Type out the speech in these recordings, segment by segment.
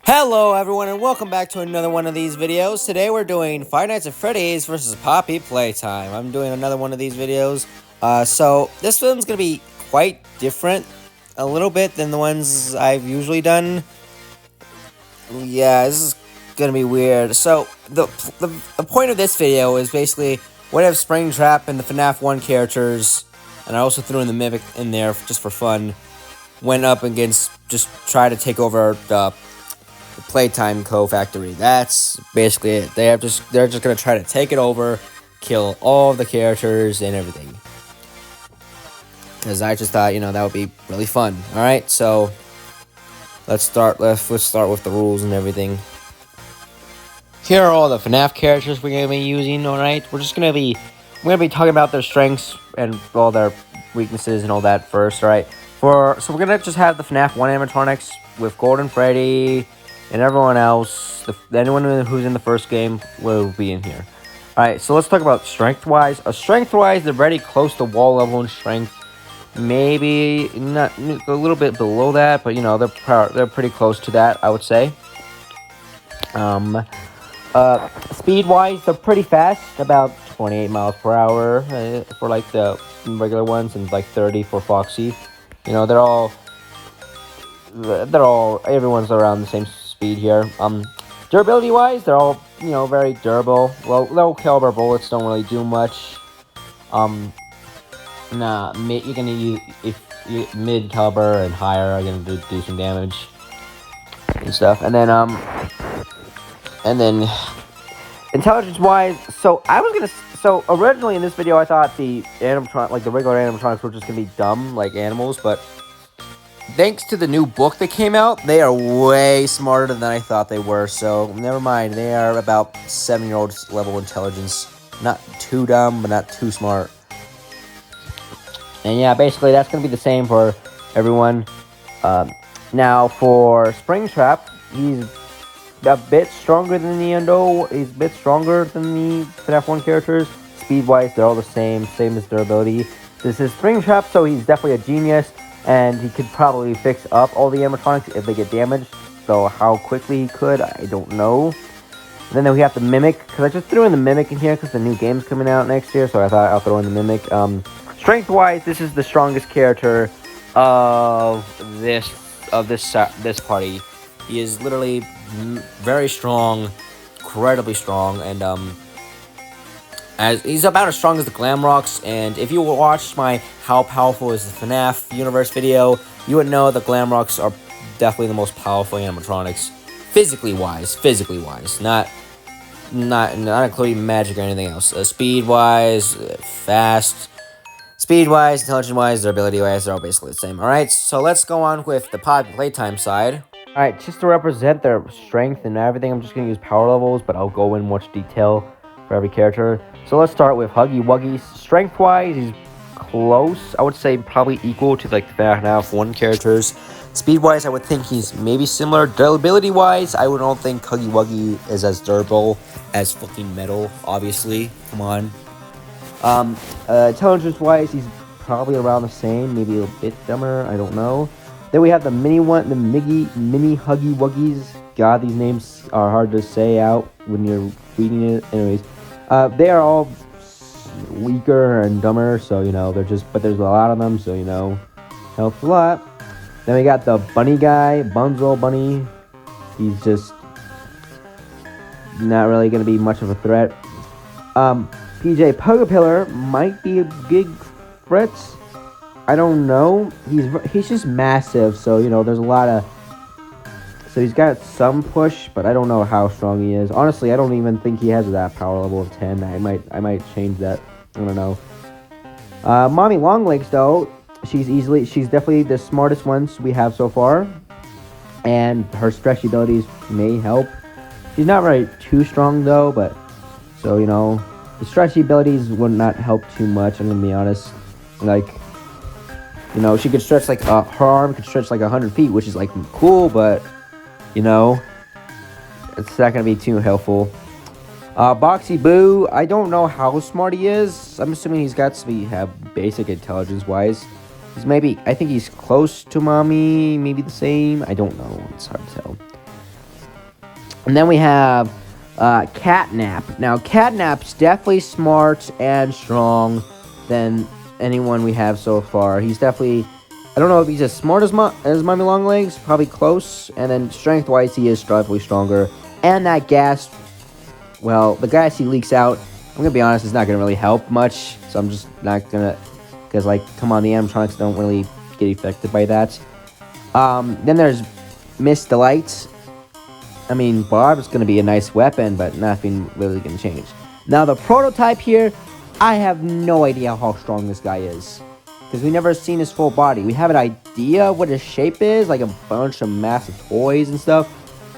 Hello everyone and welcome back to another one of these videos. Today we're doing Five Nights at Freddy's versus Poppy Playtime. I'm doing another one of these videos. So this film's going to be quite different a little bit than the ones I've usually done. Yeah, this is going to be weird. So the point of this video is basically what if Springtrap and the FNAF 1 characters, and I also threw in the Mimic in there just for fun, went up against, just try to take over the Playtime co-factory. That's basically it. They're just gonna try to take it over, kill all of the characters and everything. Because I just thought, that would be really fun. All right, so let's start. Let's start with the rules and everything. Here are all the FNAF characters we're gonna be using. All right, we're gonna be talking about their strengths and all their weaknesses and all that first. All right, so we're gonna just have the FNAF 1 animatronics with Golden Freddy. And everyone else, anyone who's in the first game will be in here. Alright, so let's talk about strength-wise. Strength-wise, they're very close to wall level in strength. Maybe not a little bit below that, but they're pretty close to that, I would say. Speed-wise, they're pretty fast, about 28 miles per hour for like the regular ones, and like 30 for Foxy. Everyone's around the same speed here. Durability wise, they're all very durable. Low caliber bullets don't really do much. You're gonna use mid caliber and higher are gonna do some damage and stuff. And then intelligence wise, so originally in this video I thought the regular animatronics were just gonna be dumb like animals, but thanks to the new book that came out, they are way smarter than I thought they were, so never mind. They are about 7-year-old level intelligence. Not too dumb, but not too smart. And yeah, basically that's going to be the same for everyone. Now for Springtrap, he's a bit stronger than the He's a bit stronger than the FNAF 1 characters. Speed-wise, they're all the same as durability. This is Springtrap, so he's definitely a genius. And he could probably fix up all the animatronics if they get damaged. So how quickly he could, I don't know. And then we have the Mimic, because I just threw in the Mimic in here because the new game's coming out next year. So I thought I'll throw in the Mimic. Strength-wise, this is the strongest character of this party. He is literally very strong, incredibly strong, and he's about as strong as the Glamrocks. And if you watched my How Powerful is the FNAF Universe video, you would know the Glamrocks are definitely the most powerful animatronics, physically wise, not including magic or anything else. Speed-wise, fast, speed-wise, intelligence-wise, durability-wise, they're all basically the same. All right, so let's go on with the Playtime side. All right, just to represent their strength and everything, I'm just going to use power levels, but I'll go in much detail for every character. So let's start with Huggy Wuggy. Strength-wise, he's close. I would say probably equal to like the FNAF 1 characters. Speed-wise, I would think he's maybe similar. Durability-wise, I don't think Huggy Wuggy is as durable as fucking metal, obviously. Come on. Intelligence-wise, he's probably around the same, maybe a bit dumber. I don't know. Then we have the mini Huggy Wuggies. God, these names are hard to say out when you're reading it. Anyways, they are all weaker and dumber, so but there's a lot of them, so helps a lot. Then we got the bunny guy, Bunzo Bunny. He's just not really gonna be much of a threat. PJ Pug-a-Pillar might be a big threat. I don't know. He's just massive, so there's a lot of. So he's got some push, but I don't know how strong he is. Honestly, I don't even think he has that power level of 10. I might change that. I don't know. Mommy Longlegs, though, she's definitely the smartest ones we have so far. And her stretchy abilities may help. She's not very too strong, though, but so, the stretchy abilities would not help too much, I'm going to be honest. Like, she could stretch like, her arm could stretch like 100 feet, which is like cool, but it's not going to be too helpful. Boxy Boo, I don't know how smart he is. I'm assuming he's got to have basic intelligence-wise. I think he's close to Mommy, maybe the same. I don't know. It's hard to tell. And then we have Catnap. Now, Catnap's definitely smart and strong than anyone we have so far. He's definitely... I don't know if he's as smart as Mommy Longlegs. Probably close. And then strength-wise, he is definitely stronger. And that gas... Well, the gas he leaks out, I'm going to be honest, is not going to really help much. So I'm just not going to... Because, like, come on, the animatronics don't really get affected by that. Then there's Miss Delight. I mean, Barb's going to be a nice weapon, but nothing really going to change. Now, the prototype here, I have no idea how strong this guy is. Because we've never seen his full body. We have an idea what his shape is, like a bunch of massive toys and stuff.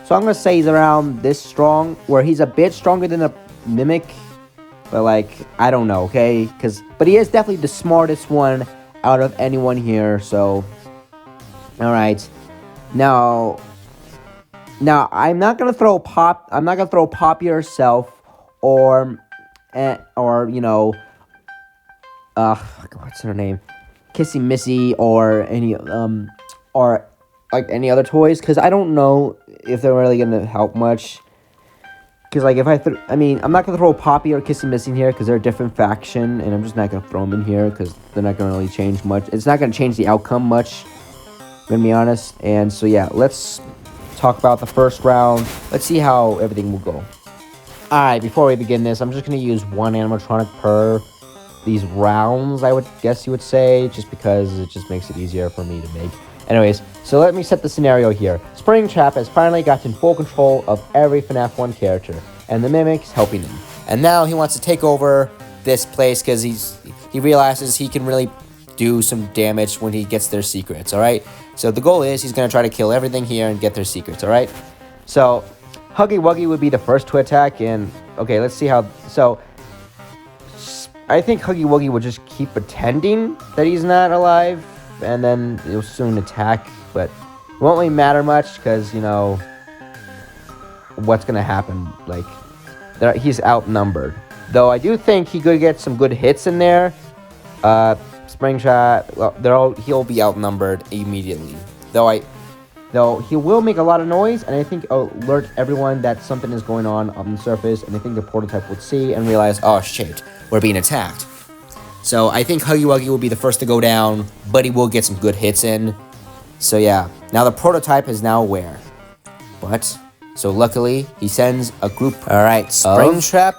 So I'm going to say he's around this strong, where he's a bit stronger than the Mimic. But, like, I don't know, okay? But he is definitely the smartest one out of anyone here, so... Alright. Now, I'm not gonna throw Poppy herself, or you know, what's her name, Kissy Missy, or any other toys, because I don't know if they're really gonna help much. Because like I'm not gonna throw Poppy or Kissy Missy in here because they're a different faction, and I'm just not gonna throw them in here because they're not gonna really change much. It's not gonna change the outcome much. I'm gonna be honest. And so yeah, let's talk about the first round. Let's see how everything will go. Alright, before we begin this, I'm just gonna use one animatronic per these rounds, I would guess you would say, just because it just makes it easier for me to make. Anyways, so let me set the scenario here. Springtrap has finally gotten full control of every FNAF 1 character, and the Mimic's helping him. And now he wants to take over this place because he realizes he can really do some damage when he gets their secrets, alright? So the goal is he's going to try to kill everything here and get their secrets, alright? So, Huggy Wuggy would be the first to attack, and, okay, let's see how, so, I think Huggy Wuggy will just keep pretending that he's not alive, and then he'll soon attack, but it won't really matter much, because, you know, what's going to happen, like, he's outnumbered. Though I do think he could get some good hits in there. Springtrap, well, he'll be outnumbered immediately. Though he will make a lot of noise, and I think alert everyone that something is going on the surface, and I think the prototype would see and realize, oh shit, we're being attacked. So I think Huggy Wuggy will be the first to go down, but he will get some good hits in. So yeah, now the prototype is now aware. But, so luckily, he sends a group. Alright, Springtrap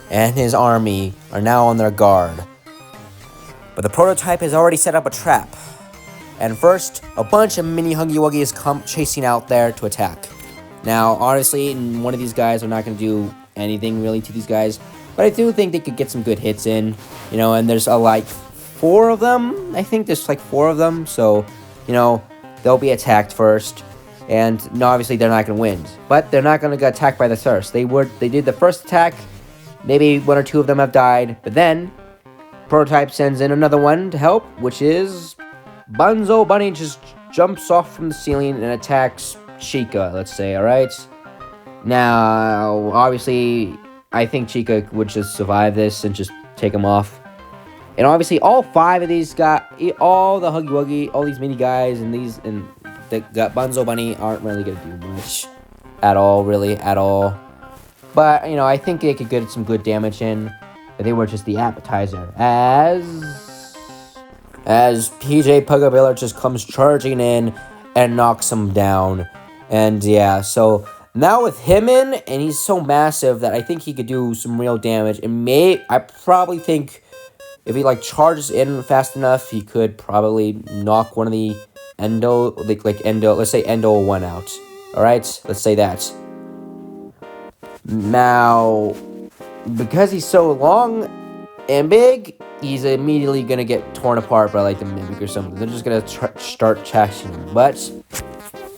and his army are now on their guard. But the prototype has already set up a trap. And first, a bunch of mini Huggy Wuggies come chasing out there to attack. Now, honestly, one of these guys are not going to do anything really to these guys. But I do think they could get some good hits in. You know, and there's like 4 of them. I think there's like 4 of them. So, you know, they'll be attacked first. And no, obviously they're not going to win. But they're not going to get attacked by the first. They did the first attack. Maybe 1 or 2 of them have died. But then, prototype sends in another one to help, which is Bunzo Bunny just jumps off from the ceiling and attacks Chica, let's say, alright? Now, obviously, I think Chica would just survive this and just take him off. And obviously, all 5 of these all the Huggy Wuggy, all these mini guys, and the Bunzo Bunny aren't really going to do much at all, really, at all. But, you know, I think they could get some good damage in. But they were just the appetizer. As PJ Pug-a-Pillar just comes charging in and knocks him down. And yeah, so now with him in, and he's so massive that I think he could do some real damage. And I probably think if he like charges in fast enough, he could probably knock one of the let's say Endo 1 out. Alright, let's say that. Now, because he's so long and big, he's immediately going to get torn apart by, like, the Mimic or something. They're just going to start chasing him. But,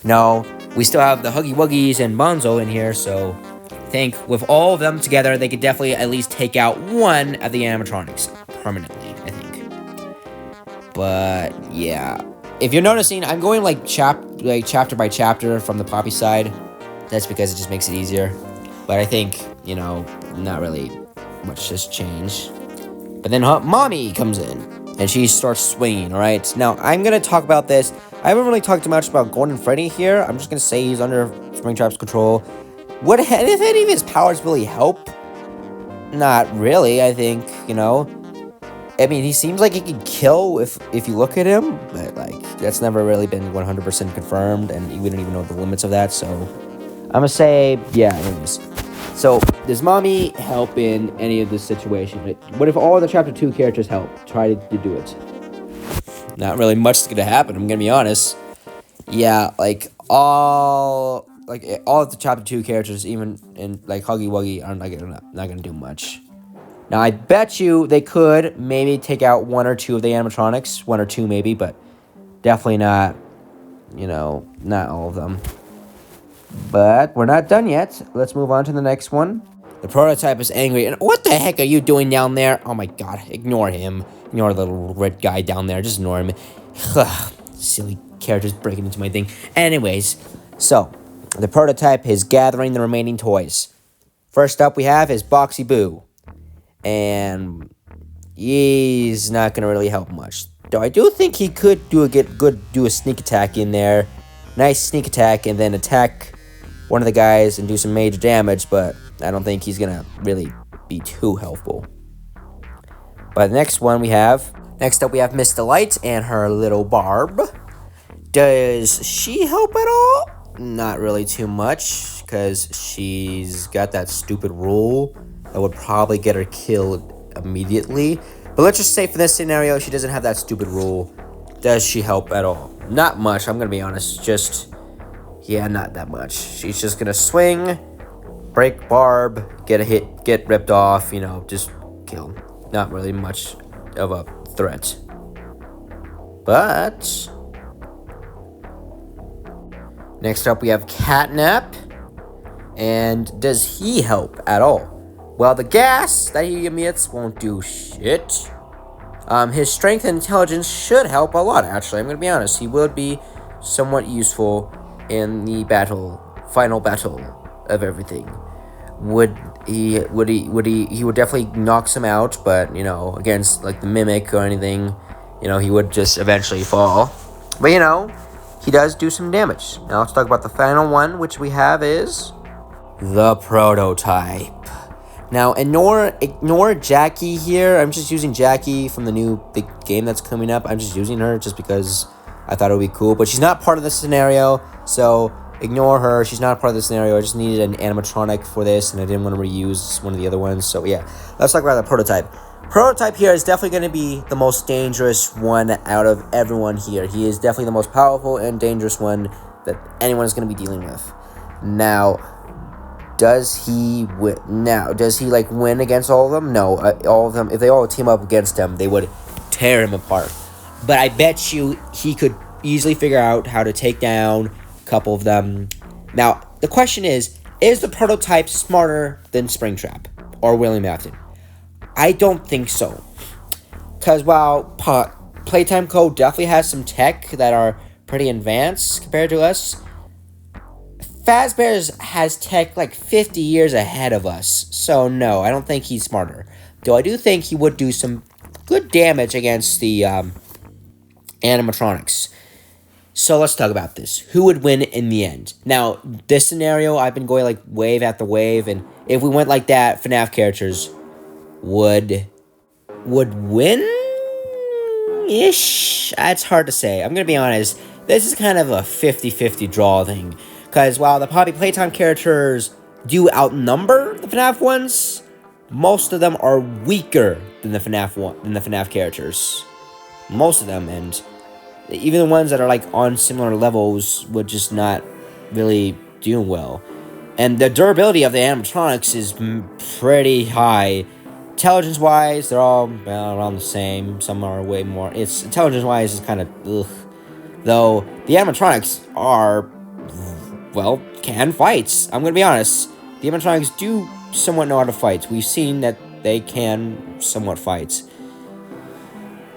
no, we still have the Huggy Wuggies and Bunzo in here, so I think with all of them together, they could definitely at least take out one of the animatronics permanently, I think. But, yeah. If you're noticing, I'm going, like chapter by chapter from the Poppy side. That's because it just makes it easier. But I think, you know, not really much has changed. But then Mommy comes in, and she starts swinging, alright? Now, I'm going to talk about this. I haven't really talked too much about Golden Freddy here. I'm just going to say he's under Springtrap's control. Would if any of his powers really help? Not really, I think, I mean, he seems like he can kill if you look at him, but, like, that's never really been 100% confirmed, and we don't even know the limits of that, so I'm gonna say, yeah, anyways. So, does Mommy help in any of this situation? What if all the Chapter 2 characters help? Try to do it. Not really much is gonna happen, I'm gonna be honest. Yeah, like, all of the Chapter 2 characters, even in, like, Huggy Wuggy, are not gonna do much. Now, I bet you they could maybe take out 1 or 2 of the animatronics. 1 or 2 maybe, but definitely not, not all of them. But we're not done yet. Let's move on to the next one. The prototype is angry. And what the heck are you doing down there? Oh my god, ignore him. Ignore the little red guy down there. Just ignore him. Silly characters breaking into my thing. Anyways, so the prototype is gathering the remaining toys. First up we have is Boxy Boo. And he's not going to really help much. Though I do think he could do a sneak attack in there. Nice sneak attack and then attack one of the guys and do some major damage, but I don't think he's going to really be too helpful. But next up we have Miss Delight and her little Barb. Does she help at all? Not really too much, because she's got that stupid rule that would probably get her killed immediately. But let's just say for this scenario, she doesn't have that stupid rule. Does she help at all? Not much, I'm going to be honest. Not that much. She's just going to swing, break Barb, get a hit, get ripped off, just kill. Not really much of a threat. But next up we have Catnap. And does he help at all? Well, the gas that he emits won't do shit. His strength and intelligence should help a lot, actually. I'm going to be honest. He would be somewhat useful in the final battle of everything. He would definitely knock some out, but, against, like, the Mimic or anything, he would just eventually fall. But, he does do some damage. Now, let's talk about the final one, which we have is the prototype. Now, ignore Jackie here. I'm just using Jackie from the new big game that's coming up. I'm just using her just because I thought it would be cool. But she's not part of the scenario, so ignore her. She's not part of the scenario. I just needed an animatronic for this, and I didn't want to reuse one of the other ones. So, yeah, let's talk about the prototype. Prototype here is definitely going to be the most dangerous one out of everyone here. He is definitely the most powerful and dangerous one that anyone is going to be dealing with. Now, does he win against all of them? No, all of them, if they all team up against him, they would tear him apart. But I bet you he could easily figure out how to take down a couple of them. Now, the question is the prototype smarter than Springtrap or William Afton? I don't think so. Because while Playtime Co. definitely has some tech that are pretty advanced compared to us, Fazbear's has tech like 50 years ahead of us. So no, I don't think he's smarter. Though I do think he would do some good damage against the animatronics. So let's talk about this. Who would win in the end? Now, this scenario, I've been going like wave after wave, and if we went like that, FNAF characters would win-ish? It's hard to say. I'm going to be honest. This is kind of a 50-50 draw thing. Because while the Poppy Playtime characters do outnumber the FNAF ones, most of them are weaker than the FNAF characters. Most of them, and even the ones that are like on similar levels would just not really do well. And the durability of the animatronics is pretty high. Intelligence-wise, they're all around the same. Some are way more. Intelligence-wise is kind of ugh. Though the animatronics are, well, can fight. I'm gonna be honest. The animatronics do somewhat know how to fight. We've seen that they can somewhat fight.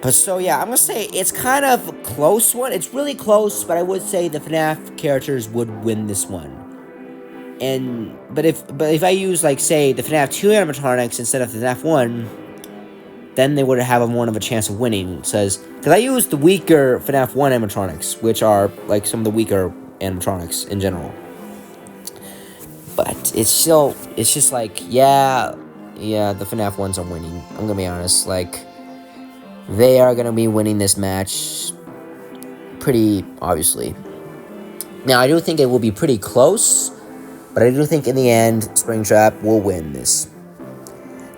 But so yeah, I'm gonna say it's kind of a close one. It's really close, but I would say the FNAF characters would win this one. But if I use, like, say, the FNAF 2 animatronics instead of the FNAF 1, then they would have more of a chance of winning. Because I used the weaker FNAF 1 animatronics, which are, like, some of the weaker animatronics in general. But it's just like, yeah, the FNAF ones are winning. I'm gonna be honest, like, they are gonna be winning this match pretty obviously. Now, I do think it will be pretty close, but I do think in the end, Springtrap will win this.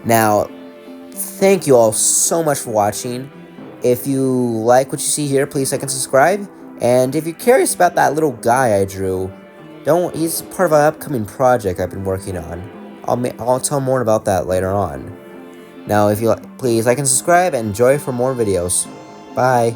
Now, thank you all so much for watching. If you like what you see here, please like and subscribe. And if you're curious about that little guy I drew, he's part of an upcoming project I've been working on. I'll tell more about that later on. Now, if you please like and subscribe and enjoy for more videos. Bye.